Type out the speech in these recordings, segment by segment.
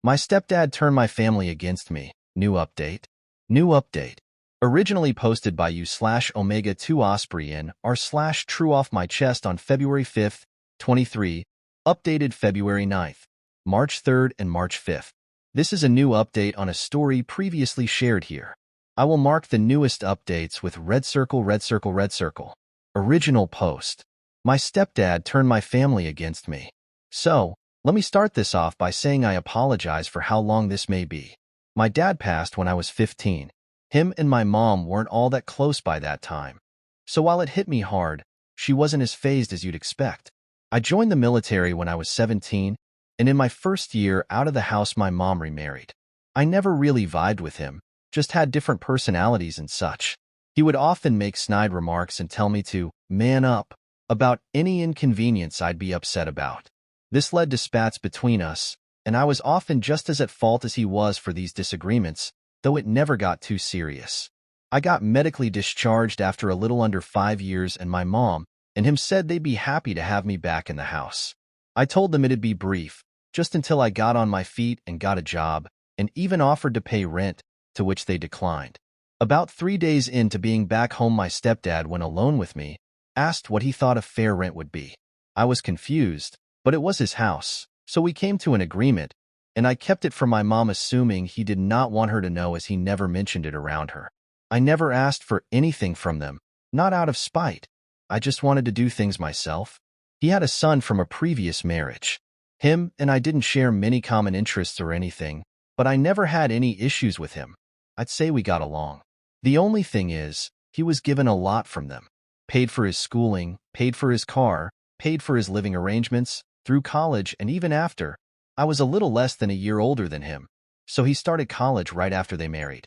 My stepdad turned my family against me. New update. New update. Originally posted by you/Omega2 Osprey in r/True off my chest on February 5th, 23. Updated February 9th, March 3rd, and March 5th. This is a new update on a story previously shared here. I will mark the newest updates with red circle, red circle, red circle. Original post. My stepdad turned my family against me. So, let me start this off by saying I apologize for how long this may be. My dad passed when I was 15. Him and my mom weren't all that close by that time. So while it hit me hard, she wasn't as fazed as you'd expect. I joined the military when I was 17, and in my first year out of the house my mom remarried. I never really vibed with him, just had different personalities and such. He would often make snide remarks and tell me to man up about any inconvenience I'd be upset about. This led to spats between us, and I was often just as at fault as he was for these disagreements, though it never got too serious. I got medically discharged after a little under 5 years, and my mom and him said they'd be happy to have me back in the house. I told them it'd be brief, just until I got on my feet and got a job, and even offered to pay rent, to which they declined. About 3 days into being back home, my stepdad went alone with me, asked what he thought a fair rent would be. I was confused, but it was his house, so we came to an agreement, and I kept it from my mom, assuming he did not want her to know, as he never mentioned it around her. I never asked for anything from them, not out of spite. I just wanted to do things myself. He had a son from a previous marriage. Him and I didn't share many common interests or anything, but I never had any issues with him. I'd say we got along. The only thing is, he was given a lot from them. Paid for his schooling, paid for his car, paid for his living arrangements, through college and even after. I was a little less than a year older than him, so he started college right after they married.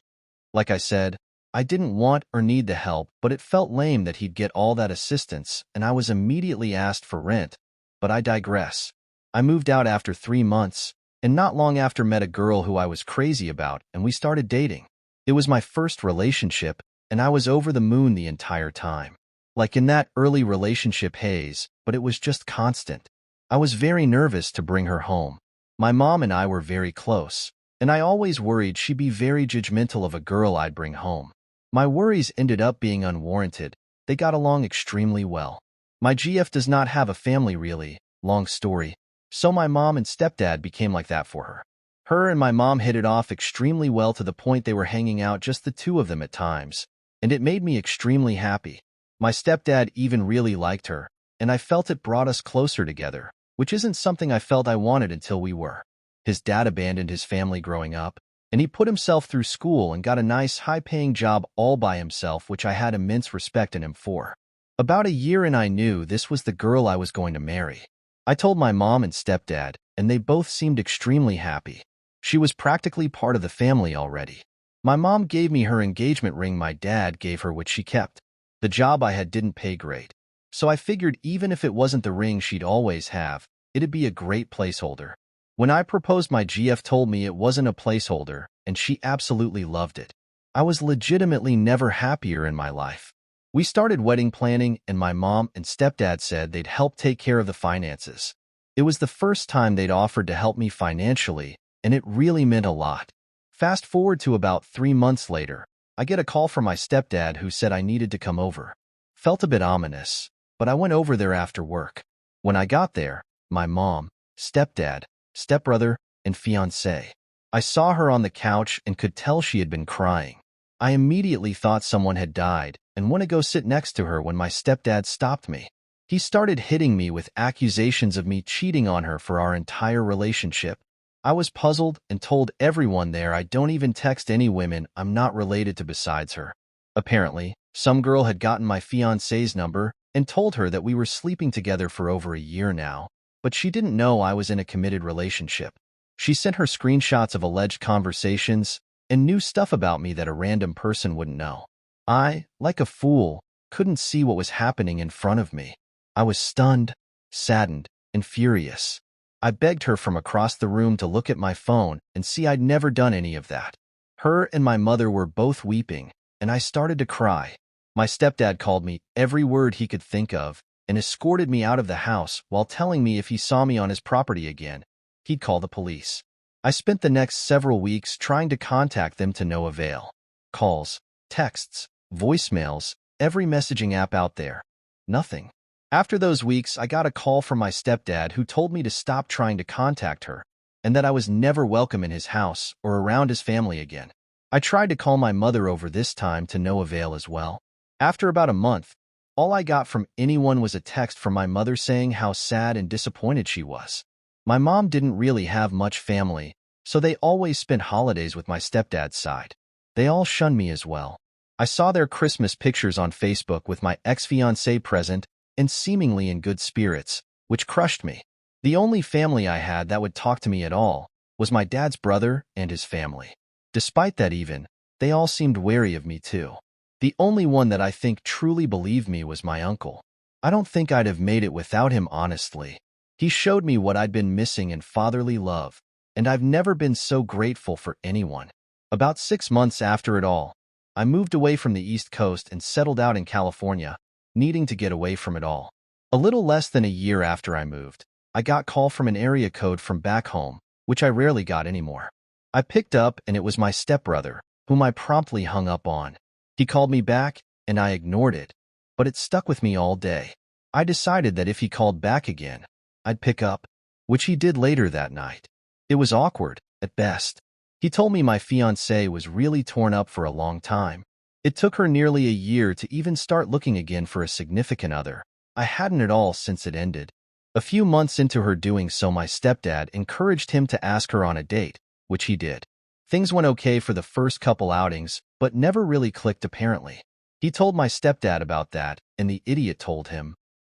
Like I said, I didn't want or need the help, but it felt lame that he'd get all that assistance, and I was immediately asked for rent. But I digress. I moved out after 3 months, and not long after met a girl who I was crazy about, and we started dating. It was my first relationship, and I was over the moon the entire time. Like in that early relationship haze, but it was just constant. I was very nervous to bring her home. My mom and I were very close, and I always worried she'd be very judgmental of a girl I'd bring home. My worries ended up being unwarranted. They got along extremely well. My GF does not have a family really, long story, so my mom and stepdad became like that for her. Her and my mom hit it off extremely well, to the point they were hanging out just the two of them at times, and it made me extremely happy. My stepdad even really liked her, and I felt it brought us closer together, which isn't something I felt I wanted until we were. His dad abandoned his family growing up, and he put himself through school and got a nice high-paying job all by himself, which I had immense respect in him for. About a year in, I knew this was the girl I was going to marry. I told my mom and stepdad, and they both seemed extremely happy. She was practically part of the family already. My mom gave me her engagement ring, my dad gave her, which she kept. The job I had didn't pay great, so I figured even if it wasn't the ring she'd always have, it'd be a great placeholder. When I proposed, my GF told me it wasn't a placeholder, and she absolutely loved it. I was legitimately never happier in my life. We started wedding planning, and my mom and stepdad said they'd help take care of the finances. It was the first time they'd offered to help me financially, and it really meant a lot. Fast forward to about 3 months later, I get a call from my stepdad who said I needed to come over. Felt a bit ominous, but I went over there after work. When I got there, my mom, stepdad, stepbrother, and fiancée. I saw her on the couch and could tell she had been crying. I immediately thought someone had died and went to go sit next to her when my stepdad stopped me. He started hitting me with accusations of me cheating on her for our entire relationship. I was puzzled and told everyone there I don't even text any women I'm not related to besides her. Apparently, some girl had gotten my fiancée's number and told her that we were sleeping together for over a year now, but she didn't know I was in a committed relationship. She sent her screenshots of alleged conversations and knew stuff about me that a random person wouldn't know. I, like a fool, couldn't see what was happening in front of me. I was stunned, saddened, and furious. I begged her from across the room to look at my phone and see I'd never done any of that. Her and my mother were both weeping, and I started to cry. My stepdad called me every word he could think of and escorted me out of the house while telling me if he saw me on his property again, he'd call the police. I spent the next several weeks trying to contact them to no avail. Calls, texts, voicemails, every messaging app out there. Nothing. After those weeks, I got a call from my stepdad who told me to stop trying to contact her and that I was never welcome in his house or around his family again. I tried to call my mother over this time to no avail as well. After about a month, all I got from anyone was a text from my mother saying how sad and disappointed she was. My mom didn't really have much family, so they always spent holidays with my stepdad's side. They all shunned me as well. I saw their Christmas pictures on Facebook with my ex-fiancée present and seemingly in good spirits, which crushed me. The only family I had that would talk to me at all was my dad's brother and his family. Despite that even, they all seemed wary of me too. The only one that I think truly believed me was my uncle. I don't think I'd have made it without him, honestly. He showed me what I'd been missing in fatherly love, and I've never been so grateful for anyone. About 6 months after it all, I moved away from the East Coast and settled out in California, needing to get away from it all. A little less than a year after I moved, I got call from an area code from back home, which I rarely got anymore. I picked up and it was my stepbrother, whom I promptly hung up on. He called me back and I ignored it, but it stuck with me all day. I decided that if he called back again, I'd pick up, which he did later that night. It was awkward, at best. He told me my fiancée was really torn up for a long time. It took her nearly a year to even start looking again for a significant other. I hadn't at all since it ended. A few months into her doing so, my stepdad encouraged him to ask her on a date, which he did. Things went okay for the first couple outings, but never really clicked apparently. He told my stepdad about that, and the idiot told him,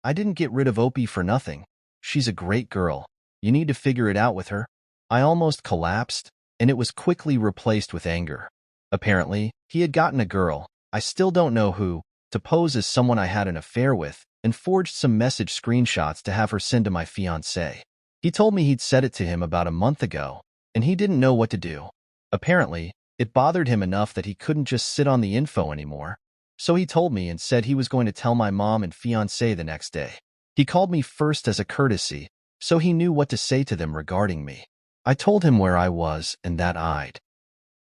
"I didn't get rid of Opie for nothing. She's a great girl. You need to figure it out with her." I almost collapsed, and it was quickly replaced with anger. Apparently, he had gotten a girl, I still don't know who, to pose as someone I had an affair with, and forged some message screenshots to have her send to my fiancée. He told me he'd said it to him about a month ago, and he didn't know what to do. Apparently, it bothered him enough that he couldn't just sit on the info anymore. So he told me and said he was going to tell my mom and fiancée the next day. He called me first as a courtesy, so he knew what to say to them regarding me. I told him where I was and that I'd